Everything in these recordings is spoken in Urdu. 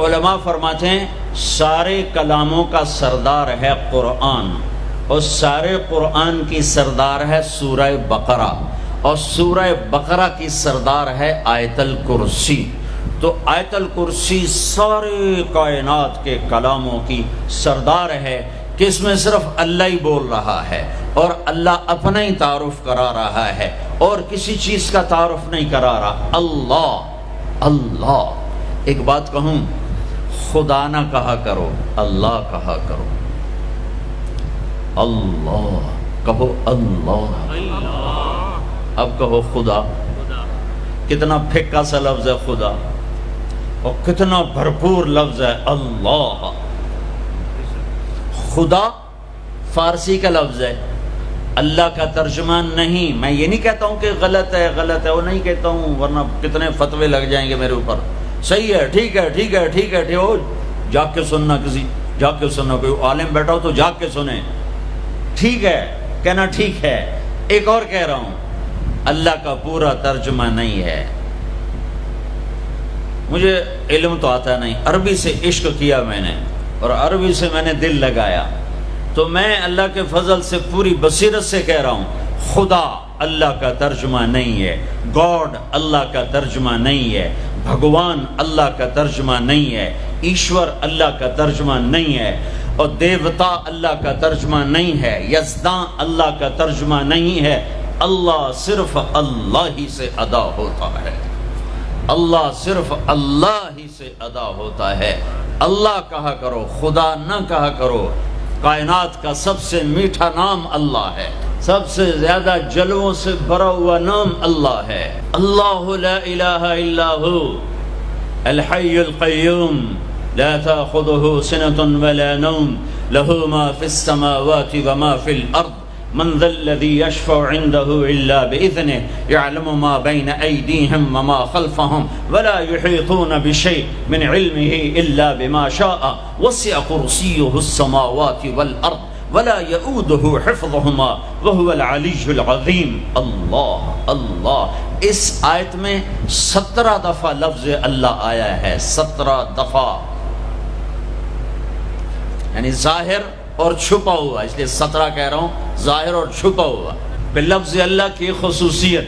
علماء فرماتے ہیں سارے کلاموں کا سردار ہے قرآن، اور سارے قرآن کی سردار ہے سورہ بقرہ، اور سورہ بقرہ کی سردار ہے آیت الکرسی۔ تو آیت الکرسی سارے کائنات کے کلاموں کی سردار ہے کہ اس میں صرف اللہ ہی بول رہا ہے، اور اللہ اپنا ہی تعارف کرا رہا ہے، اور کسی چیز کا تعارف نہیں کرا رہا۔ اللہ اللہ، ایک بات کہوں، خدا نہ کہا کرو، اللہ کہا کرو۔ اللہ کہو، اللہ۔ اب کہو خدا، کتنا پھیکا سا لفظ ہے خدا، اور کتنا بھرپور لفظ ہے اللہ۔ خدا فارسی کا لفظ ہے، اللہ کا ترجمہ نہیں۔ میں یہ نہیں کہتا ہوں کہ غلط ہے، غلط ہے، وہ نہیں کہتا ہوں، ورنہ کتنے فتوے لگ جائیں گے میرے اوپر۔ صحیح ہے، ٹھیک ہے، ٹھیک ہے، ٹھیک ہے، ٹھیک ہو، جاگ کے سننا، کسی جاگ کے سننا، کوئی عالم بیٹھا ہو تو جاگ کے سنیں۔ ٹھیک ہے کہنا، ٹھیک ہے۔ ایک اور کہہ رہا ہوں، اللہ کا پورا ترجمہ نہیں ہے۔ مجھے علم تو آتا نہیں، عربی سے عشق کیا میں نے، اور عربی سے میں نے دل لگایا، تو میں اللہ کے فضل سے پوری بصیرت سے کہہ رہا ہوں، خدا اللہ کا ترجمہ نہیں ہے، گاڈ اللہ کا ترجمہ نہیں ہے، بھگوان اللہ کا ترجمہ نہیں ہے، ایشور اللہ کا ترجمہ نہیں ہے، اور دیوتا اللہ کا ترجمہ نہیں ہے، یزداں اللہ کا ترجمہ نہیں ہے۔ اللہ صرف اللہ ہی سے ادا ہوتا ہے، اللہ صرف اللہ ہی سے ادا ہوتا ہے۔ اللہ کہا کرو، خدا نہ کہا کرو۔ کائنات کا سب سے میٹھا نام اللہ ہے، سب سے زیادہ جلووں سے بھرا ہوا نام اللہ ہے۔ اللہ لا الہ الا ہو الحی القیوم لا تأخذه سنة ولا نوم له ما في السماوات وما في الأرض من ذا الذي يشفع عنده إلا بإذنه يعلم ما بين أيديهم وما خلفهم ولا يحيطون بشيء من علمه إلا بما شاء وسع كرسيه السماوات والأرض ولا يؤوده حفظهما وهو العلي العظيم۔ اللہ اللہ، اس آیت میں 17 دفعہ لفظ اللہ آیا ہے، 17 دفعہ، یعنی ظاہر اور چھپا ہوا، اس لیے 17 کہہ رہا ہوں، ظاہر اور چھپا ہوا۔ پھر لفظ اللہ کی خصوصیت،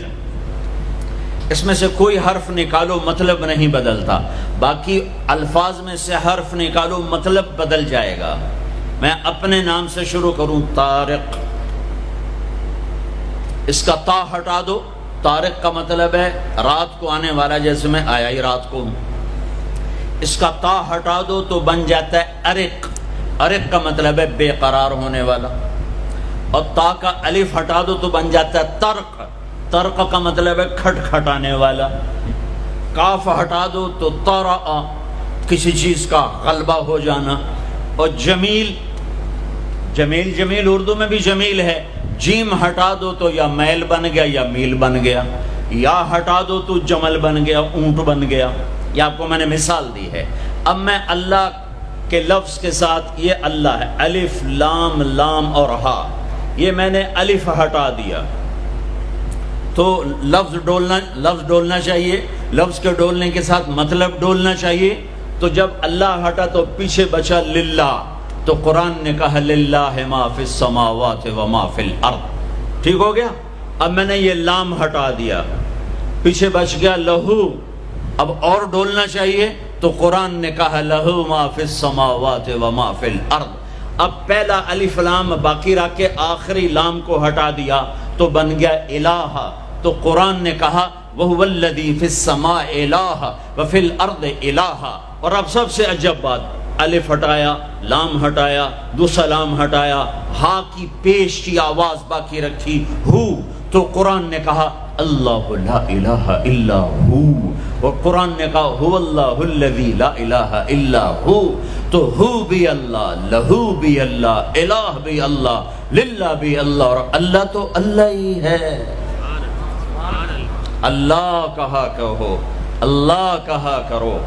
اس میں سے کوئی حرف نکالو مطلب نہیں بدلتا، باقی الفاظ میں سے حرف نکالو مطلب بدل جائے گا۔ میں اپنے نام سے شروع کروں، طارق، اس کا تا ہٹا دو، طارق کا مطلب ہے رات کو آنے والا، جیسے میں آیا ہی رات کو ہوں۔ اس کا تا ہٹا دو تو بن جاتا ہے ارق، ارق کا مطلب ہے بے قرار ہونے والا، اور تا کا الف ہٹا دو تو بن جاتا ہے طرق، طرق کا مطلب ہے کھٹکھٹانے والا۔ کاف ہٹا دو تو طرأ، کسی چیز کا غلبہ ہو جانا۔ اور جمیل، جمیل جمیل اردو میں بھی جمیل ہے، جیم ہٹا دو تو یا میل بن گیا یا میل بن گیا، یا ہٹا دو تو جمل بن گیا، اونٹ بن گیا۔ یہ آپ کو میں نے مثال دی ہے۔ اب میں اللہ کے لفظ کے ساتھ، یہ اللہ ہے، الف لام لام اور ہا، یہ میں نے الف ہٹا دیا تو لفظ ڈولنا چاہیے، لفظ کے ڈولنے کے ساتھ مطلب ڈولنا چاہیے۔ تو جب اللہ ہٹا تو پیچھے بچا للہ، تو قرآن نے کہا للہ ما فی السماوات و ما فی الارض، ٹھیک ہو گیا۔ اب میں نے یہ لام ہٹا دیا، پیچھے بچ گیا لہو، اب اور ڈولنا چاہیے، تو قرآن نے کہا لہو ما فی السماوات و ما فی الارض۔ اب پہلا الف لام باقی رکھ کے آخری لام کو ہٹا دیا تو بن گیا الہ، تو قرآن نے کہا وَهُوَ الَّذِي فِي السَّمَاءِ إِلَٰهٌ وَفِي الْأَرْضِ إِلَٰهٌ۔ اور اب سب سے عجب بات، الف ہٹایا، لام ہٹایا، دوسرا لام ہٹایا، ہا کی پیش کی آواز باقی رکھی، ہو، تو قرآن نے کہا اللہ لا الہ الا ہو، اور قرآن نے کہا هو اللہ الذی لا الہ الا ہو۔ تو ہو بھی اللہ، لہو بھی اللہ، الہ بھی اللہ، للہ بھی اللہ، اور اللہ تو اللہ ہی ہے۔ اللہ کہا کہو، اللہ کہا کرو۔